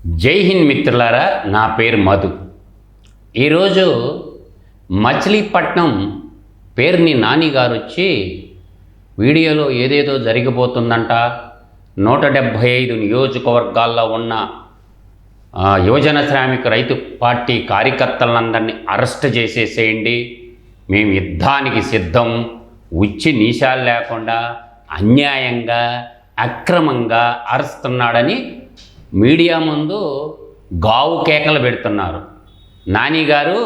జై హింద్ మిత్రులారా, నా పేరు మధు. ఈరోజు మచిలీపట్నం పేరుని నాని గారు వచ్చి వీడియోలో ఏదేదో జరిగిపోతుందంట, 175 నియోజకవర్గాల్లో ఉన్న యువజన శ్రామిక రైతు పార్టీ కార్యకర్తలందరినీ అరెస్ట్ చేసేసేయండి, మేము యుద్ధానికి సిద్ధం, ఉచ్చి నీశాలు లేకుండా అన్యాయంగా అక్రమంగా అరుస్తున్నాడని మీడియా ముందు గావు కేకలు పెడుతున్నారు. నాని గారు,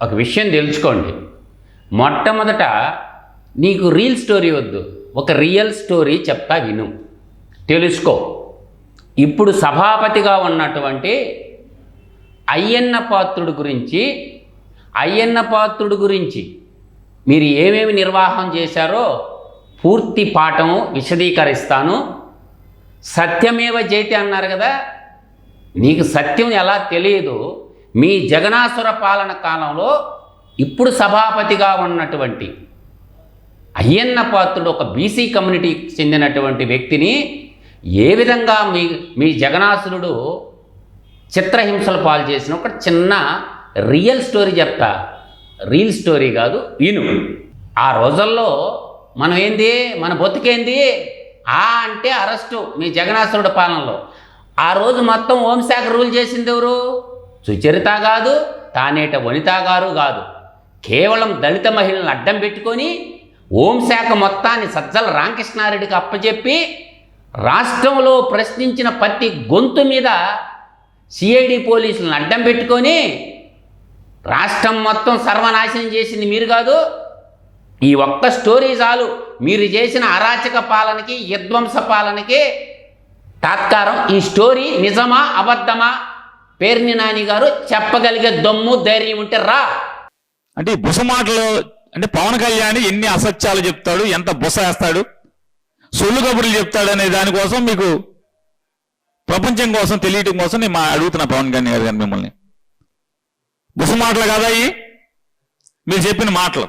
ఒక విషయం తెలుసుకోండి. మొట్టమొదట నీకు రీల్ స్టోరీ వద్దు, ఒక రియల్ స్టోరీ చెప్తా, విను, తెలుసుకో. ఇప్పుడు సభాపతిగా ఉన్నటువంటి అయ్యన్న పాత్రుడు గురించి మీరు ఏమేమి నిర్వాహం చేశారో పూర్తి పాఠం విశదీకరిస్తాను. సత్యమేవ జయతే అన్నారు కదా, నీకు సత్యం ఎలా తెలియదు? మీ జగనాసుర పాలన కాలంలో ఇప్పుడు సభాపతిగా ఉన్నటువంటి అయ్యన్న పాత్రుడు ఒక బీసీ కమ్యూనిటీకి చెందినటువంటి వ్యక్తిని ఏ విధంగా మీ జగనాసురుడు చిత్రహింసలు పాలు చేసిన ఒక చిన్న రియల్ స్టోరీ చెప్తా. రీల్ స్టోరీ కాదు, విను. ఆ రోజుల్లో మన బతుకేంది అంటే అరెస్టు. మీ జగనాసురుడు పాలనలో ఆ రోజు మొత్తం హోంశాఖ రూల్ చేసింది ఎవరు? సుచరిత కాదు, తానేట వనిత గారు కాదు. కేవలం దళిత మహిళలను అడ్డం పెట్టుకొని హోంశాఖ మొత్తాన్ని సజ్జల రామకృష్ణారెడ్డికి అప్పచెప్పి రాష్ట్రంలో ప్రశ్నించిన ప్రతి గొంతు మీద సిఐడి పోలీసులను అడ్డం పెట్టుకొని రాష్ట్రం మొత్తం సర్వనాశనం చేసింది మీరు కాదు. ఈ ఒక్క స్టోరీ చాలు మీరు చేసిన అరాచక పాలనకి, విధ్వంస పాలనకి తాత్కారం. ఈ స్టోరీ నిజమా అబద్ధమా పేర్ని నాని గారు చెప్పగలిగే దమ్ము ధైర్యం ఉంటే రా. అంటే ఈ బుస మాటలు అంటే పవన్ కళ్యాణ్ ఎన్ని అసత్యాలు చెప్తాడు, ఎంత బుస వేస్తాడు, సొల్లు కబుర్లు చెప్తాడు అనే దానికోసం మీకు ప్రపంచం కోసం తెలియటం కోసం నేను అడుగుతున్నా పవన్ కళ్యాణ్ గారు మిమ్మల్ని. బుస మాటలు కాదా మీరు చెప్పిన మాటలు?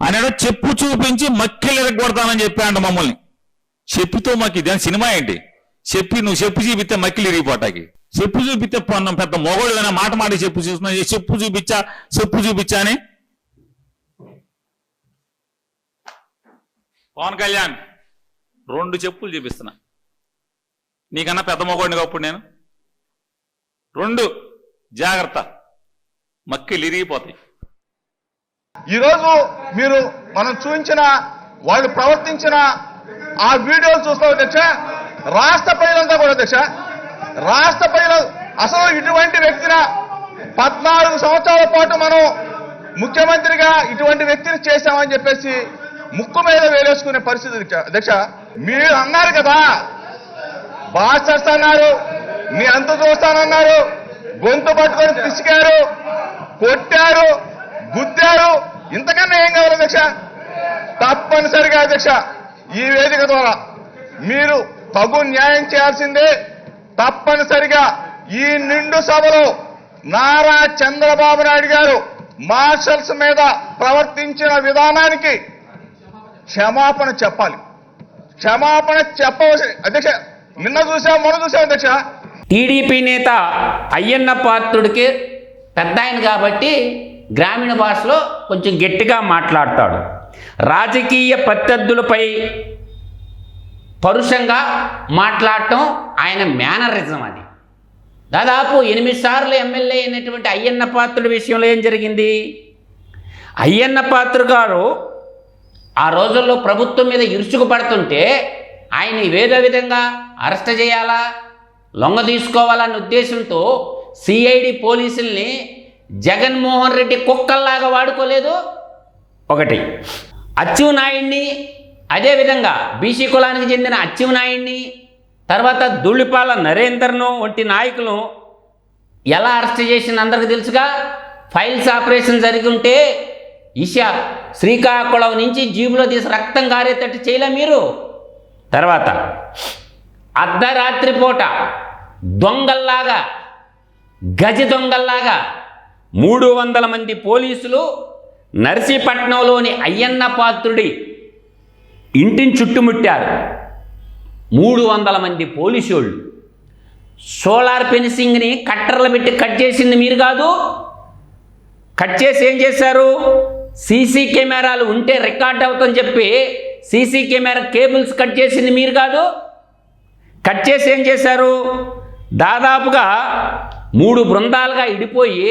ఆయన చెప్పు చూపించి మక్కిలు ఎరగొడతానని చెప్పాడు మమ్మల్ని. చెప్పుతో మాకు ఇదే సినిమా ఏంటి? నువ్వు చెప్పు చూపిస్తే మక్కిలు ఇరిగిపోటాకి. చెప్పు చూపిస్తే పెద్ద మొగోడు అయినా మాట చెప్పు చూస్తున్నా, చెప్పు చూపించా అని. పవన్ కళ్యాణ్ 2 చెప్పులు చూపిస్తున్నా, నీకన్నా పెద్ద మొగోడిని అప్పుడు నేను. 2 జాగ్రత్త, మక్కిలు ఇరిగిపోతాయి. ఈరోజు మనం చూపించిన వాళ్ళు ప్రవర్తించిన ఆ వీడియోలు చూస్తాం అధ్యక్ష. రాష్ట్ర ప్రజలంతా కూడా అధ్యక్ష, రాష్ట్ర ప్రజలు అసలు ఇటువంటి వ్యక్తిన 14 సంవత్సరాల పాటు మనం ముఖ్యమంత్రిగా ఇటువంటి వ్యక్తిని చేశామని చెప్పేసి ముక్కు మీద వేలేసుకునే పరిస్థితి అధ్యక్ష. మీరు అన్నారు కదా, బాస్టర్స్ అన్నారు, మీ అంత చూస్తానన్నారు, గొంతు పట్టుకొని పిసికారు, కొట్టారు, గుద్దారు. ఇంతకన్నా ఏం కావాలి అధ్యక్ష? తప్పనిసరిగా అధ్యక్ష ఈ వేదిక ద్వారా మీరు తగు న్యాయం చేయాల్సిందే. తప్పనిసరిగా ఈ నిండు సభలో నారా చంద్రబాబు నాయుడు గారు మార్షల్స్ మీద ప్రవర్తించిన విధానానికి క్షమాపణ చెప్పాలి. క్షమాపణ చెప్పవలసి అధ్యక్ష. మొన్న చూసాం అధ్యక్ష. టీడీపీ నేత అయ్యన్న పాత్రుడికి పెద్ద ఆయన కాబట్టి గ్రామీణ భాషలో కొంచెం గట్టిగా మాట్లాడతాడు. రాజకీయ ప్రత్యర్థులపై పరుషంగా మాట్లాడటం ఆయన మేనరిజం. అది దాదాపు 8 సార్లు ఎమ్మెల్యే అయినటువంటి అయ్యన్న పాత్రుడి విషయంలో ఏం జరిగింది? అయ్యన్న పాత్రుడు గారు ఆ రోజుల్లో ప్రభుత్వం మీద ఇరుచుకు పడుతుంటే ఆయన ఏదో విధంగా అరెస్ట్ చేయాలా, లొంగ తీసుకోవాలన్న ఉద్దేశంతో సిఐడి పోలీసుల్ని జగన్మోహన్ రెడ్డి కుక్కల్లాగా వాడుకోలేదు. ఒకటి, అచ్చెన్నాయుడిని, అదేవిధంగా బీసీ కులానికి చెందిన అచ్చెన్నాయుడిని, తర్వాత ధూళిపాల నరేందర్ను వంటి నాయకులను ఎలా అరెస్ట్ చేసింది అందరికీ తెలుసుగా. ఫైల్స్ ఆపరేషన్ జరిగి ఉంటే శ్రీకాకుళం నుంచి జీబులో తీసి రక్తం గారేటట్టు చేయలే మీరు. తర్వాత అర్ధరాత్రి పూట దొంగల్లాగా, గజ దొంగల్లాగా 300 మంది పోలీసులు నర్సీపట్నంలోని అయ్యన్న పాత్రుడి ఇంటిని చుట్టుముట్టారు. 300 మంది పోలీసు వాళ్ళు సోలార్ ఫెన్సింగ్ని కట్టర్లు పెట్టి కట్ చేసింది మీరు కాదు. కట్ చేసి ఏం చేశారు? సీసీ కెమెరాలు ఉంటే రికార్డ్ అవుతుందని చెప్పి సీసీ కెమెరా కేబుల్స్ కట్ చేసింది మీరు కాదు. కట్ చేసి ఏం చేశారు? దాదాపుగా 3 బృందాలుగా ఇడిపోయి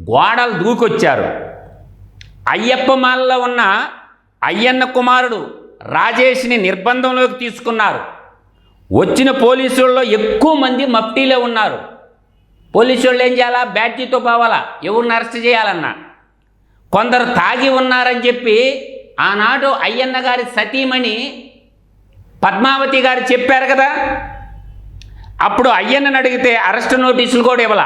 గోడలు దూకొచ్చారు. అయ్యప్ప మాలలో ఉన్న అయ్యన్న కుమారుడు రాజేష్ని నిర్బంధంలోకి తీసుకున్నారు. వచ్చిన పోలీసుల్లో ఎక్కువ మంది మఫ్టీలో ఉన్నారు. పోలీసు వాళ్ళు ఏం చేయాలా? బ్యాడ్జీతో పోవాలా, ఎవరిని అరెస్ట్ చేయాలన్నా. కొందరు తాగి ఉన్నారని చెప్పి ఆనాడు అయ్యన్న గారి సతీమణి పద్మావతి గారు చెప్పారు కదా. అప్పుడు అయ్యన్నని అడిగితే అరెస్ట్ నోటీసులు కూడా ఇవ్వాల,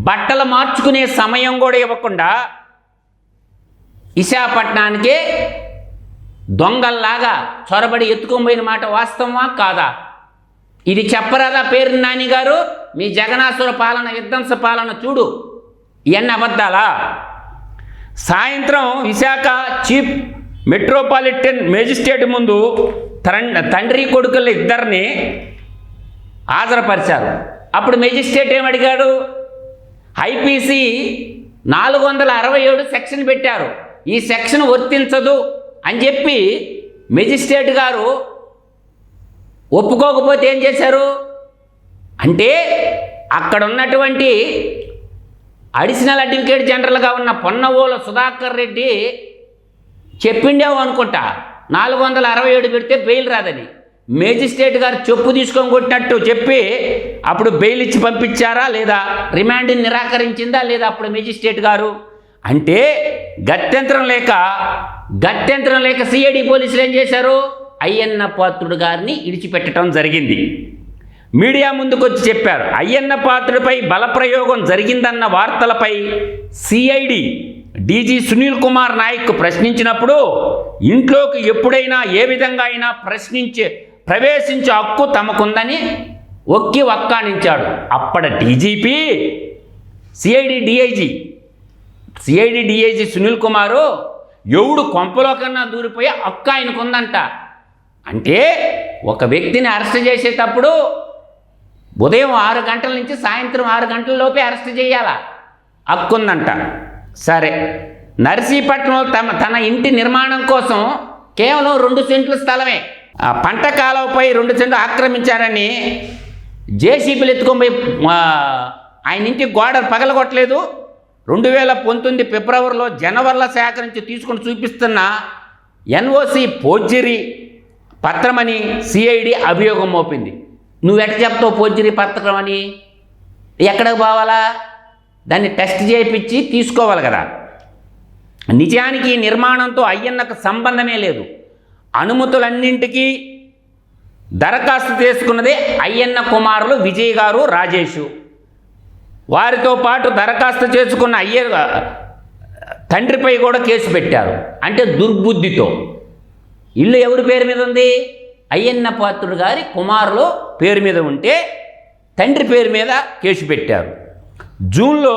బట్టలు మార్చుకునే సమయం కూడా ఇవ్వకుండా విశాఖపట్నానికి దొంగల్లాగా చొరబడి ఎత్తుకొని మాట వాస్తవమా కాదా? ఇది చెప్పరాదా పేరు నాని గారు? మీ జగనాసుర పాలన, విధ్వంస పాలన చూడు, ఇవన్నీ అబద్ధాలా? సాయంత్రం విశాఖ చీఫ్ మెట్రోపాలిటన్ మేజిస్ట్రేట్ ముందు తండ్రి కొడుకుల ఇద్దరిని హాజరుపరిచారు. అప్పుడు మేజిస్ట్రేట్ ఏమడిగాడు? ఐపీసీ 467 సెక్షన్ పెట్టారు, ఈ సెక్షన్ వర్తించదు అని చెప్పి మేజిస్ట్రేట్ గారు ఒప్పుకోకపోతే ఏం చేశారు అంటే, అక్కడ ఉన్నటువంటి అడిషనల్ అడ్వకేట్ జనరల్గా ఉన్న పొన్నవోల సుధాకర్ రెడ్డి చెప్పిండేవు అనుకుంటా 467 పెడితే బెయిల్ రాదని. మేజిస్ట్రేట్ గారు చెప్పు తీసుకొని కొట్టినట్టు చెప్పి అప్పుడు బెయిల్ ఇచ్చి పంపించారా లేదా, రిమాండ్ని నిరాకరించిందా లేదా అప్పుడు మేజిస్ట్రేట్ గారు? అంటే గత్యంతరం లేక సిఐడి పోలీసులు ఏం చేశారు? అయ్యన్న పాత్రుడు గారిని ఇడిచిపెట్టడం జరిగింది. మీడియా ముందుకొచ్చి చెప్పారు. అయ్యన్న పాత్రుడిపై బలప్రయోగం జరిగిందన్న వార్తలపై సిఐడి డీజీ సునీల్ కుమార్ నాయక్ ప్రశ్నించినప్పుడు ఇంట్లోకి ఎప్పుడైనా ఏ విధంగా అయినా ప్రవేశించే హక్కు తమకుందని వక్కాణించాడు. అప్పటి డీజీపీ సిఐడి డిఐజీ సునీల్ కుమారు ఎవడు కొంపలో కన్నా దూరిపోయి హక్కు ఆయనకుందంట. అంటే ఒక వ్యక్తిని అరెస్ట్ చేసేటప్పుడు ఉదయం 6 గంటల నుంచి సాయంత్రం 6 గంటల లోపే అరెస్ట్ చేయాలా, హక్కుందంట. సరే, నర్సీపట్నంలో తన ఇంటి నిర్మాణం కోసం కేవలం 2 సెంట్ల స్థలమే, ఆ పంట కాలువపై 2 సెంట్లు ఆక్రమించారని జేసీబీలు ఎత్తుకొని ఆయన ఇంటి గోడ పగలగొట్టలేదు. 2019 ఫిబ్రవరిలో జనవరుల శాఖ నుంచి తీసుకుని చూపిస్తున్న ఎన్ఓసి ఫోర్జరీ పత్రమని సిఐడి అభియోగం మోపింది. నువ్వెట చెప్తావు ఫోర్జరీ పత్రం అని? ఎక్కడికి పోవాలా? దాన్ని టెస్ట్ చేయించి తీసుకోవాలి కదా. నిజానికి ఈ నిర్మాణంతో అయ్యన్నకు సంబంధమే లేదు. అనుమతులన్నింటికీ దరఖాస్తు చేసుకున్నదే అయ్యన్న కుమారులు విజయ్ గారు, రాజేషు. వారితో పాటు దరఖాస్తు చేసుకున్న తండ్రిపై కూడా కేసు పెట్టారు. అంటే దుర్బుద్ధితో. ఇల్లు ఎవరి పేరు మీద ఉంది? అయ్యన్న పాత్రుడు గారి కుమారులు పేరు మీద ఉంటే తండ్రి పేరు మీద కేసు పెట్టారు. జూన్లో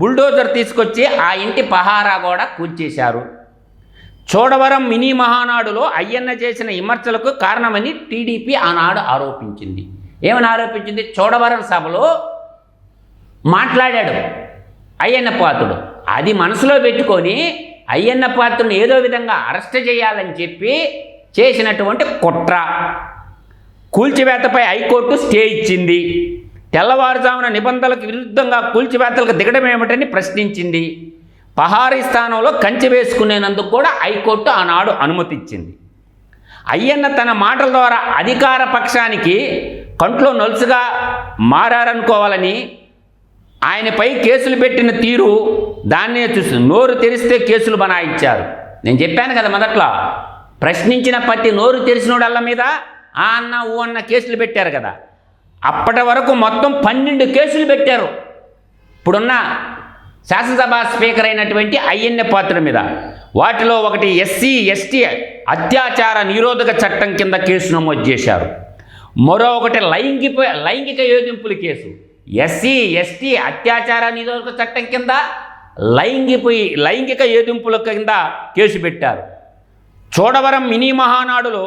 బుల్డోజర్ తీసుకొచ్చి ఆ ఇంటి పహారా కూడా కూల్చేశారు. చోడవరం మినీ మహానాడులో అయ్యన్న చేసిన విమర్శలకు కారణమని టీడీపీ ఆనాడు ఆరోపించింది. ఏమని ఆరోపించింది? చోడవరం సభలో మాట్లాడాడు అయ్యన్న పాత్రుడు. అది మనసులో పెట్టుకొని అయ్యన్న పాత్రుని ఏదో విధంగా అరెస్ట్ చేయాలని చెప్పి చేసినటువంటి కుట్ర. కూల్చివేతపై హైకోర్టు స్టే ఇచ్చింది. తెల్లవారుజామున నిబంధనలకు విరుద్ధంగా కూల్చివేతలకు దిగడం ఏమిటని ప్రశ్నించింది. పహారీ స్థానంలో కంచె వేసుకునేందుకు కూడా హైకోర్టు ఆనాడు అనుమతి ఇచ్చింది. అయ్యన్న తన మాటల ద్వారా అధికార పక్షానికి కంట్లో నలుసుగా మారారనుకోవాలని ఆయనపై కేసులు పెట్టిన తీరు దాన్నే చూసి నోరు తెరిస్తే కేసులు బనాయించారు. నేను చెప్పాను కదా మొదట్లో, ప్రశ్నించిన ప్రతి నోరు తెరిచినోడల్ల మీద ఆ అన్న ఊ అన్న కేసులు పెట్టారు కదా. అప్పటి వరకు మొత్తం 12 కేసులు పెట్టారు ఇప్పుడున్న శాసనసభ స్పీకర్ అయినటువంటి అయ్యన్న పాత్రుడి మీద. వాటిలో ఒకటి ఎస్సీ ఎస్టీ అత్యాచార నిరోధక చట్టం కింద కేసు నమోదు చేశారు. మరో ఒకటి లైంగిక వేధింపుల కేసు. ఎస్సీ ఎస్టీ అత్యాచార నిరోధక చట్టం కింద లైంగిక వేధింపుల కింద కేసు పెట్టారు. చోడవరం మినీ మహానాడులో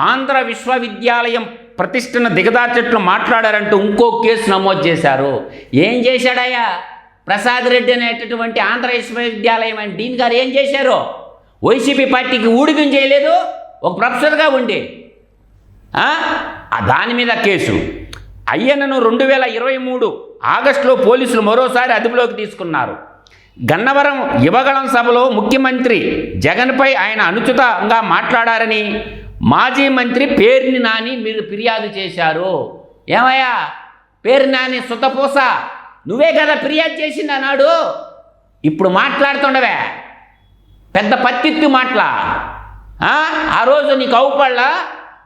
ఆంధ్ర విశ్వవిద్యాలయం ప్రతిష్టను దిగదార్చట్లు మాట్లాడారంటూ ఇంకో కేసు నమోదు చేశారు. ఏం చేశాడయ్యా ప్రసాద్ రెడ్డి అనేటటువంటి ఆంధ్ర విశ్వవిద్యాలయం అని డీన్ గారు ఏం చేశారు? వైసీపీ పార్టీకి ఊడిగం చేయలేదు, ఒక ప్రొఫెసర్గా ఉండి దాని మీద కేసు. అయ్యన్నను 2023 ఆగస్టులో పోలీసులు మరోసారి అదుపులోకి తీసుకున్నారు. గన్నవరం యువగళం సభలో ముఖ్యమంత్రి జగన్పై ఆయన అనుచితంగా మాట్లాడారని మాజీ మంత్రి పేర్ని నాని మీరు ఫిర్యాదు చేశారు. ఏమయ్యా పేర్ని నాని సుతపూస, నువ్వే కదా ఫిర్యాదు చేసింది అన్నాడు. ఇప్పుడు మాట్లాడుతుండవే పెద్ద పత్తిత్తు మాటల. ఆ రోజు నీకు అవుపళ్ళ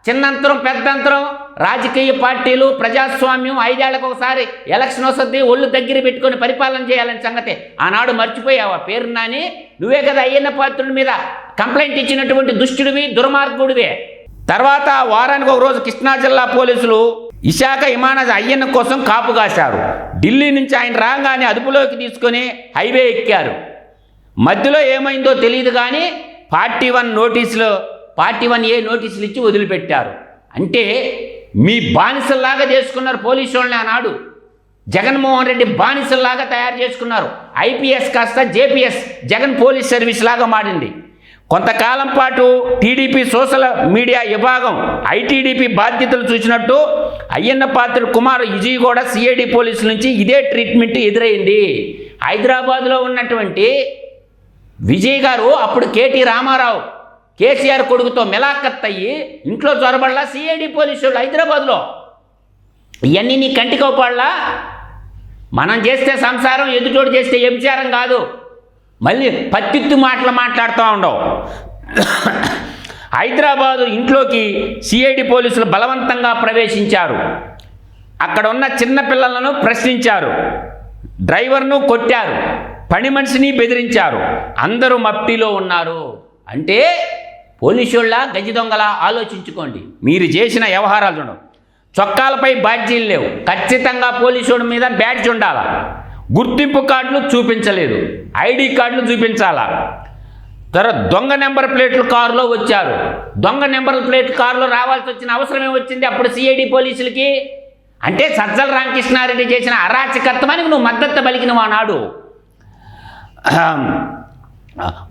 చిన్నంతరం పెద్దంతరం రాజకీయ పార్టీలు ప్రజాస్వామ్యం 5 ఏళ్లకు ఒకసారి ఎలక్షన్ వస్తుంది, ఒళ్ళు దగ్గర పెట్టుకొని పరిపాలన చేయాలని సంగతి ఆనాడు మర్చిపోయావా? పేరు నాని నువ్వే కదా అయ్యన్న పాత్రుడి మీద కంప్లైంట్ ఇచ్చినటువంటి దుష్టుడివి, దుర్మార్గుడివే. తర్వాత వారానికి ఒక రోజు కృష్ణా జిల్లా పోలీసులు విశాఖ విమానాశ్రయ అయ్యన్న కోసం కాపు కాశారు. ఢిల్లీ నుంచి ఆయన రాగానే అదుపులోకి తీసుకొని హైవే ఎక్కారు. మధ్యలో ఏమైందో తెలియదు కానీ 41A నోటీసులు ఇచ్చి వదిలిపెట్టారు. అంటే మీ బానిసల్లాగా చేసుకున్నారు పోలీసు వాళ్ళని. ఆనాడు జగన్మోహన్ రెడ్డి బానిసల్లాగా తయారు చేసుకున్నారు. ఐపీఎస్ కాస్త జేపీఎస్ జగన్ పోలీస్ సర్వీస్ లాగా మారింది. కొంతకాలం పాటు టీడీపీ సోషల్ మీడియా విభాగం ఐటీడీపీ బాధ్యతలు చూసినట్టు అయ్యన్న పాత్రుడి కుమారు విజయ్ కూడా సిఐడి పోలీసుల నుంచి ఇదే ట్రీట్మెంట్ ఎదురైంది. హైదరాబాద్లో ఉన్నటువంటి విజయ్ గారు అప్పుడు కేటీ రామారావు కేసీఆర్ కొడుకుతో మెలాఖత్ అయ్యి ఇంట్లో చొరబడలా సిఐడి పోలీసులు హైదరాబాద్లో. ఇవన్నీ నీ కంటికి అవపడలా? మనం చేస్తే సంసారం, ఎదుటోడు చేస్తే వ్యభిచారం కాదు. మళ్ళీ పత్తిత్తు మాటలు మాట్లాడుతూ ఉండవు. హైదరాబాదు ఇంట్లోకి సిఐడి పోలీసులు బలవంతంగా ప్రవేశించారు. అక్కడ ఉన్న చిన్న పిల్లలను ప్రశ్నించారు, డ్రైవర్ను కొట్టారు, పని మనిషిని బెదిరించారు. అందరూ మఫ్టీలో ఉన్నారు. అంటే పోలీసుళ్ళ గజి దొంగలా ఆలోచించుకోండి. మీరు చేసిన వ్యవహారాలు చూడవు. చొక్కాలపై బ్యాడ్జీలు లేవు. ఖచ్చితంగా పోలీసుడి మీద బ్యాడ్జ్ ఉండాలా. గుర్తింపు కార్డులు చూపించలేదు, ఐడి కార్డులు చూపించాలా. తర్వాత దొంగ నెంబర్ ప్లేట్లు కారులో వచ్చారు. దొంగ నెంబర్ ప్లేట్లు కారులో రావాల్సి వచ్చిన అవసరమే వచ్చింది అప్పుడు సిఐడి పోలీసులకి. అంటే సజ్జల రామకృష్ణారెడ్డి చేసిన అరాచకత్వానికి నువ్వు మద్దతు పలికినవా నాడు?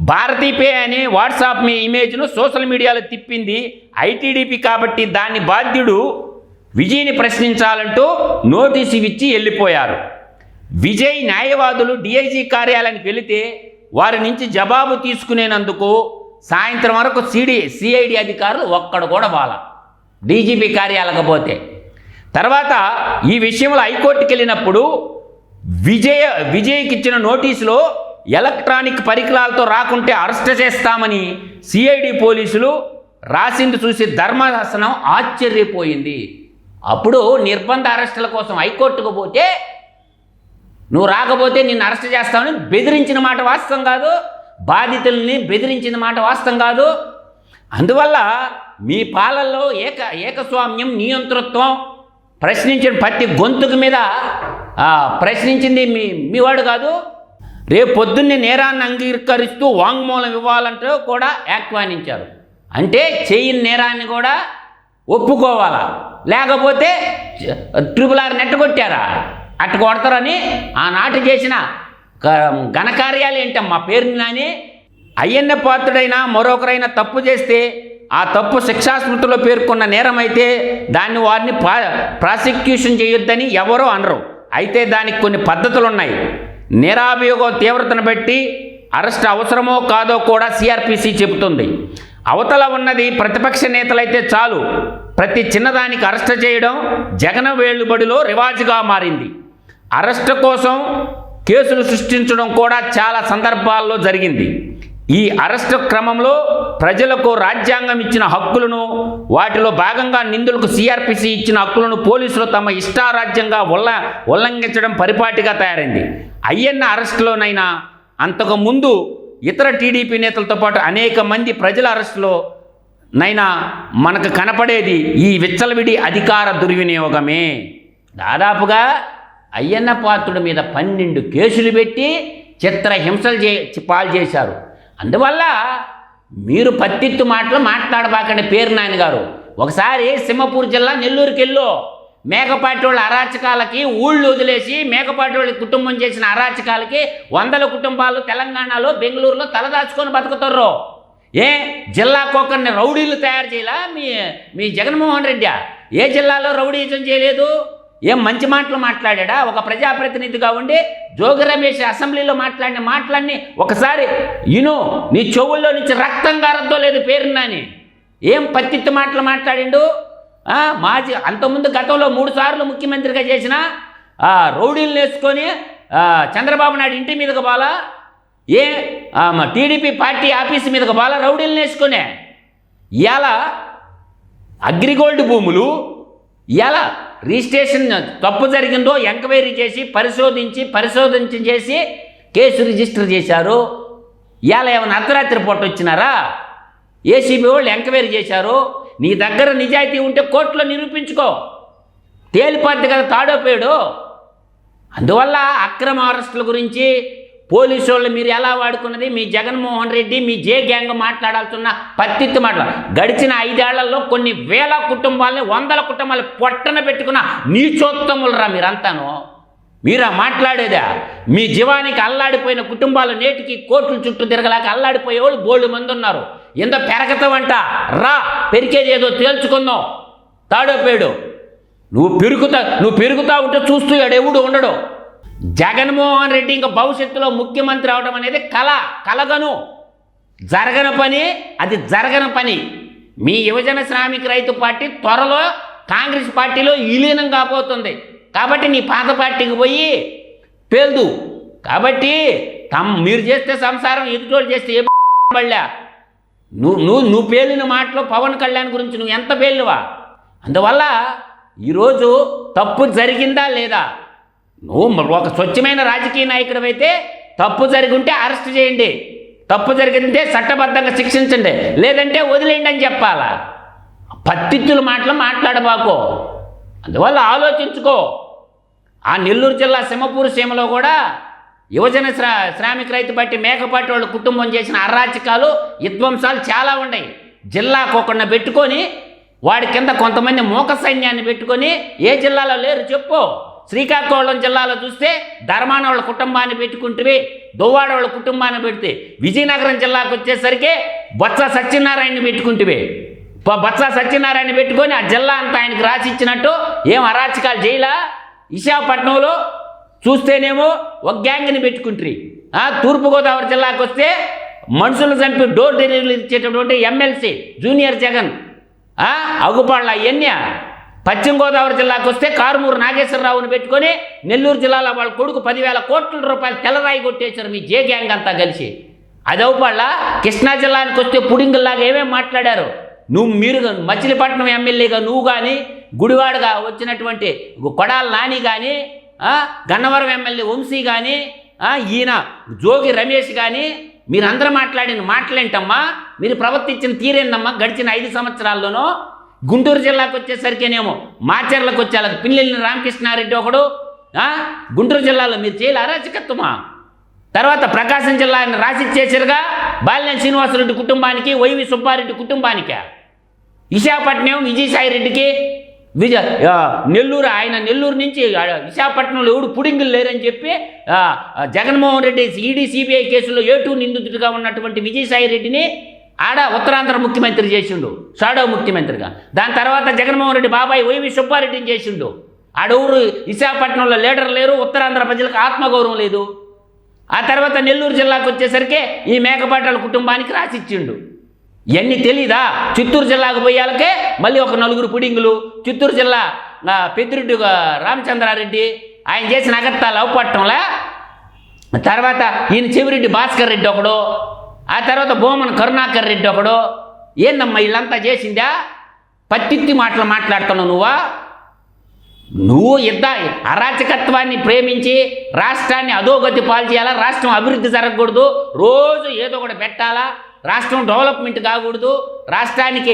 భారతీ పే అనే వాట్సాప్ మీ ఇమేజ్ను సోషల్ మీడియాలో తిప్పింది ఐటీడీపీ కాబట్టి దాన్ని బాధ్యుడు విజయ్ని ప్రశ్నించాలంటూ నోటీసు ఇచ్చి వెళ్ళిపోయారు. విజయ్ న్యాయవాదులు డిఐజీ కార్యాలయానికి వెళితే వారి నుంచి జవాబు తీసుకునేందుకు సాయంత్రం వరకు సిఐడి అధికారులు ఒక్కడు కూడా బాల డీజీపీ కార్యాలయకు పోతే. తర్వాత ఈ విషయంలో హైకోర్టుకి వెళ్ళినప్పుడు విజయ్కి ఇచ్చిన నోటీసులో ఎలక్ట్రానిక్ పరికరాలతో రాకుంటే అరెస్ట్ చేస్తామని సిఐడి పోలీసులు రాసింది చూసి ధర్మాసనం ఆశ్చర్యపోయింది. అప్పుడు నిర్బంధ అరెస్టుల కోసం హైకోర్టుకు పోతే నువ్వు రాకపోతే నిన్ను అరెస్ట్ చేస్తామని బెదిరించిన మాట వాస్తవం కాదు, బాధితుల్ని బెదిరించిన మాట వాస్తవం కాదు. అందువల్ల మీ పాలనలో ఏకస్వామ్యం, నియంతృత్వం ప్రశ్నించిన ప్రతి గొంతుకు మీద ప్రశ్నించింది మీవాడు కాదు. రేపు పొద్దున్నే నేరాన్ని అంగీకరిస్తూ వాంగ్మూలం ఇవ్వాలంటూ కూడా ఆహ్వానించారు. అంటే చేయని నేరాన్ని కూడా ఒప్పుకోవాలా, లేకపోతే RRR నెట్టగొట్టారా? అట్టు కొడతారని ఆనాటి చేసిన ఘనకార్యాలు ఏంటమ్మా పేరుని నాని? అయ్యన్న పాత్రుడైనా మరొకరైనా తప్పు చేస్తే ఆ తప్పు శిక్షాస్మృతిలో పేర్కొన్న నేరం అయితే దాన్ని వారిని ప్రాసిక్యూషన్ చేయొద్దని ఎవరో అనరు. అయితే దానికి కొన్ని పద్ధతులు ఉన్నాయి. నేరాభియోగం తీవ్రతను బట్టి అరెస్ట్ అవసరమో కాదో కూడా సిఆర్పిసి చెబుతుంది. అవతల ఉన్నది ప్రతిపక్ష నేతలైతే చాలు ప్రతి చిన్నదానికి అరెస్ట్ చేయడం జగన్ వేలుబడిలో రివాజుగా మారింది. అరెస్టు కోసం కేసులు సృష్టించడం కూడా చాలా సందర్భాల్లో జరిగింది. ఈ అరెస్టు క్రమంలో ప్రజలకు రాజ్యాంగం ఇచ్చిన హక్కులను, వాటిలో భాగంగా నిందితులకు సిఆర్పిసి ఇచ్చిన హక్కులను పోలీసులు తమ ఇష్టారాజ్యంగా ఉల్లంఘించడం పరిపాటిగా తయారైంది. అయ్యన్న అరెస్టులోనైనా అంతకుముందు ఇతర టీడీపీ నేతలతో పాటు అనేక మంది ప్రజల అరెస్టులో నైనా మనకు కనపడేది ఈ విచ్చలవిడి అధికార దుర్వినియోగమే. దాదాపుగా అయ్యన్న పాత్రుడి మీద 12 కేసులు పెట్టి చిత్రహింసలు పాలు చేశారు. అందువల్ల మీరు పత్తిత్తు మాటలు మాట్లాడబాకండి పేరు నాని గారు. ఒకసారి సింహపూర్ జిల్లా నెల్లూరుకి వెళ్ళు. మేకపాటి వాళ్ళ అరాచకాలకి ఊళ్ళు వదిలేసి మేకపాటి వాళ్ళ కుటుంబం చేసిన అరాచకాలకి 100 కుటుంబాలు తెలంగాణలో బెంగళూరులో తలదాచుకొని బతుకుతారు. జిల్లాకొకరిని రౌడీలు తయారు చేయాలా మీ జగన్మోహన్ రెడ్డి? ఏ జిల్లాలో రౌడీజం చేయలేదు? ఏం మంచి మాటలు మాట్లాడా? ఒక ప్రజాప్రతినిధిగా ఉండి జోగి రమేష్ అసెంబ్లీలో మాట్లాడిన మాటలన్నీ ఒకసారి నీ చెవుల్లో నుంచి రక్తం గారద్దో లేదు పేరున్నాని. ఏం పత్తిత్తి మాటలు మాట్లాడిండు? మాజీ అంతకుముందు గతంలో 3 సార్లు ముఖ్యమంత్రిగా చేసిన రౌడీలు నేర్చుకొని చంద్రబాబు నాయుడు ఇంటి మీదకి బాలా, టీడీపీ పార్టీ ఆఫీసు మీదకి బాలా రౌడీలు నేర్చుకునే. ఇవాళ అగ్రిగోల్డ్ భూములు ఎలా రిజిస్ట్రేషన్ తప్పు జరిగిందో ఎంక్వైరీ చేసి పరిశోధించి చేసి కేసు రిజిస్టర్ చేశారు. ఇవాళ ఏమైనా అర్ధరాత్రి పూట వచ్చినారా? ఏసీబీ వాళ్ళు ఎంక్వైరీ చేశారు. నీ దగ్గర నిజాయితీ ఉంటే కోర్టులో నిరూపించుకో. తేలిపోద్ది కదా తాడోపేడు. అందువల్ల అక్రమ అరెస్టుల గురించి పోలీసు వాళ్ళు మీరు ఎలా వాడుకున్నది మీ జగన్మోహన్ రెడ్డి మీ జే గ్యాంగ్ మాట్లాడాల్సిన పత్తిత్తు మాటలు. గడిచిన 5 ఏళ్లలో కొన్ని వేల కుటుంబాలని 100 కుటుంబాలు పొట్టన పెట్టుకున్న నీచోత్తములరా మీరంతాను. మీరా మాట్లాడేదా? మీ జీవానికి అల్లాడిపోయిన కుటుంబాలు నేటికి కోర్టుల చుట్టూ తిరగలేక అల్లాడిపోయేవాళ్ళు బోల్డు మంది ఉన్నారు. ఎంత పెరగతావంట రా, పెరికేది ఏదో తేల్చుకుందాం. తాడోపేడు నువ్వు పెరుగుతా ఉంటే చూస్తూ ఎడెవుడు ఉండడు. జగన్మోహన్ రెడ్డి ఇంకా భవిష్యత్తులో ముఖ్యమంత్రి అవడం అనేది కలగను జరగని పని. అది జరగని పని. మీ యువజన శ్రామిక రైతు పార్టీ త్వరలో కాంగ్రెస్ పార్టీలో విలీనం కాబోతుంది. కాబట్టి నీ పాత పార్టీకి పోయి పేల్దు. కాబట్టి మీరు చేస్తే సంసారం ఎదుటోళ్ళు చేస్తే ఏ పడలే. నువ్వు పేలిన మాటలో పవన్ కళ్యాణ్ గురించి నువ్వు ఎంత పేలువా? అందువల్ల ఈరోజు తప్పు జరిగిందా లేదా? నువ్వు ఒక స్వచ్ఛమైన రాజకీయ నాయకుడు అయితే తప్పు జరిగి ఉంటే అరెస్ట్ చేయండి, తప్పు జరిగితే చట్టబద్ధంగా శిక్షించండి, లేదంటే వదిలేయండి అని చెప్పాలా. పత్తిత్తుల మాటలు మాట్లాడబాకో. అందువల్ల ఆలోచించుకో. ఆ నెల్లూరు జిల్లా సింహపూర్ సీమలో కూడా యువజన శ్రామిక రైతు బట్టి మేకపాటి వాళ్ళ కుటుంబం చేసిన అరాచకాలు విధ్వంసాలు చాలా ఉన్నాయి. జిల్లాకొకడిని పెట్టుకొని వాడి కింద కొంతమంది మూక సైన్యాన్ని పెట్టుకొని ఏ జిల్లాలో లేరు చెప్పు. శ్రీకాకుళం జిల్లాలో చూస్తే ధర్మాన వాళ్ళ కుటుంబాన్ని పెట్టుకుంటే, దువ్వాడ వాళ్ళ కుటుంబాన్ని పెడితే, విజయనగరం జిల్లాకు వచ్చేసరికి బొత్స సత్యనారాయణని పెట్టుకుంటే, బొత్స సత్యనారాయణ పెట్టుకొని ఆ జిల్లా అంతా ఆయనకి రాసిచ్చినట్టు ఏం అరాచకాలు చేయలా. విశాఖపట్నంలో చూస్తేనేమో ఒక గ్యాంగ్ని పెట్టుకుంటారు. తూర్పుగోదావరి జిల్లాకు వస్తే మనుషులు చంపి డోర్ డెలివరీ ఇచ్చేటటువంటి ఎమ్మెల్సీ జూనియర్ జగన్ అగుపాళ్ళ ఎన్య. పశ్చిమ గోదావరి జిల్లాకు వస్తే కారుమూరు నాగేశ్వరరావుని పెట్టుకొని నెల్లూరు జిల్లాలో వాళ్ళ కొడుకు 10,000 కోట్ల రూపాయలు తెల్లరాయి కొట్టేశారు మీ జే గ్యాంగ్ అంతా కలిసి. అది అవుపాళ్ళ. కృష్ణా జిల్లానికి వస్తే పుడింగుల్లాగా ఏమేమి మాట్లాడారు. మీరు మచిలీపట్నం ఎమ్మెల్యేగా నువ్వు కానీ, గుడివాడగా వచ్చినటువంటి కొడాల నాని కానీ, గన్నవరం ఎమ్మెల్యే వంశీ కానీ, ఈయన జోగి రమేష్ కానీ, మీరందరూ మాట్లాడిన మాటలేంటమ్మా? మీరు ప్రవర్తించిన తీరేందమ్మా గడిచిన 5 సంవత్సరాల్లోనూ? గుంటూరు జిల్లాకు వచ్చేసరికేనేమో మాచర్లకు వచ్చేళ్ళకి పిల్లల్ని రామకృష్ణారెడ్డి ఒకడు. గుంటూరు జిల్లాలో మీరు చేయాలి అరాచకత్వమా? తర్వాత ప్రకాశం జిల్లాని రాసిచ్చేసారుగా బాలినేని శ్రీనివాసరెడ్డి కుటుంబానికి, వైవి సుబ్బారెడ్డి కుటుంబానికి. విశాఖపట్నం విజయసాయిరెడ్డికి నెల్లూరు, ఆయన నెల్లూరు నుంచి విశాఖపట్నంలో ఎవడు పుడింగులు లేరని చెప్పి జగన్మోహన్ రెడ్డి ఈడీ సిబిఐ కేసులో A2 నిందితుడిగా ఉన్నటువంటి విజయసాయిరెడ్డిని ఆడ ఉత్తరాంధ్ర ముఖ్యమంత్రి చేసిండు, షాడో ముఖ్యమంత్రిగా. దాని తర్వాత జగన్మోహన్ రెడ్డి బాబాయ్ వైవి సుబ్బారెడ్డిని చేసిండు. ఆడెవరు విశాఖపట్నంలో లీడర్ లేరు, ఉత్తరాంధ్ర ప్రజలకు ఆత్మగౌరవం లేదు. ఆ తర్వాత నెల్లూరు జిల్లాకు వచ్చేసరికి ఈ మేకపాటల కుటుంబానికి రాసిచ్చిండు. ఇవన్నీ తెలీదా? చిత్తూరు జిల్లాకు పోయాలకే మళ్ళీ ఒక 4 పుడింగులు. చిత్తూరు జిల్లా పెద్దిరెడ్డి రామచంద్రారెడ్డి ఆయన చేసిన అగత్తాలు అవపట్టంలా. తర్వాత ఈయన చెవిరెడ్డి భాస్కర్ రెడ్డి ఒకడు, ఆ తర్వాత బోమన్ కరుణాకర్ రెడ్డి ఒకడు. ఏందమ్మా వీళ్ళంతా చేసిందా? పత్తిత్తి మాటలు మాట్లాడుతున్నావు నువ్వా? నువ్వు అరాచకత్వాన్ని ప్రేమించి రాష్ట్రాన్ని అధోగతి పాలు చేయాలా, రాష్ట్రం అభివృద్ధి జరగకూడదు, రోజు ఏదో ఒకటి పెట్టాలా, రాష్ట్రం డెవలప్మెంట్ కాకూడదు, రాష్ట్రానికి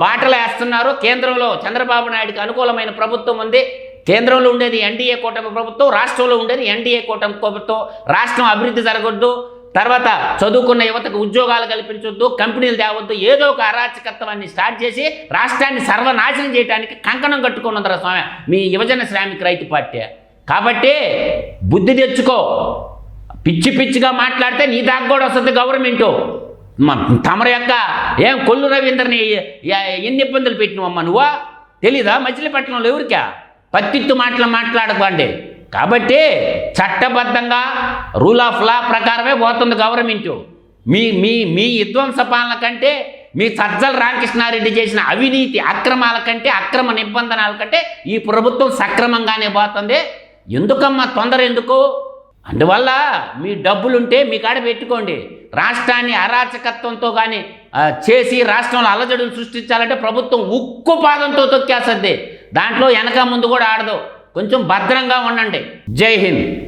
బాటలు వేస్తున్నారు. కేంద్రంలో చంద్రబాబు నాయుడుకి అనుకూలమైన ప్రభుత్వం ఉంది. కేంద్రంలో ఉండేది ఎన్డీఏ కూటమి ప్రభుత్వం, రాష్ట్రంలో ఉండేది ఎన్డీఏ కూటమి ప్రభుత్వం. రాష్ట్రం అభివృద్ధి జరగొద్దు, తర్వాత చదువుకున్న యువతకు ఉద్యోగాలు కల్పించొద్దు, కంపెనీలు తేవద్దు, ఏదో ఒక అరాచకత్వాన్ని స్టార్ట్ చేసి రాష్ట్రాన్ని సర్వనాశనం చేయడానికి కంకణం కట్టుకున్నదరా స్వామి మీ యువజన శ్రామిక రైతు పార్టీ. కాబట్టి బుద్ధి తెచ్చుకో. పిచ్చిగా మాట్లాడితే నీ దాకా కూడా వస్తుంది గవర్నమెంటు. తమరి యొక్క ఏం కొల్లు రవీంద్రని ఎన్ని ఇబ్బందులు పెట్టినవమ్మా నువ్వా? తెలీదా? మచిలీపట్నంలో ఎవరికా పత్తిత్తు మాట్లాడకండి. కాబట్టి చట్టబద్ధంగా రూల్ ఆఫ్ లా ప్రకారమే పోతుంది గవర్నమెంటు. మీ మీ మీ విధ్వంస పాలన కంటే, మీ సజ్జల రామకృష్ణారెడ్డి చేసిన అవినీతి అక్రమాల కంటే, అక్రమ నిబంధనల కంటే ఈ ప్రభుత్వం సక్రమంగానే పోతుంది. ఎందుకమ్మా తొందర ఎందుకు? అందువల్ల మీ డబ్బులుంటే మీ కాడ పెట్టుకోండి. రాష్ట్రాన్ని అరాచకత్వంతో కానీ చేసి రాష్ట్రంలో అలజడులు సృష్టించాలంటే ప్రభుత్వం ఉక్కు పాదంతో తొక్కేస్తుంది. దాంట్లో వెనక ముందు కూడా ఆడదు. కొంచెం భద్రంగా ఉండండి. జై హింద్.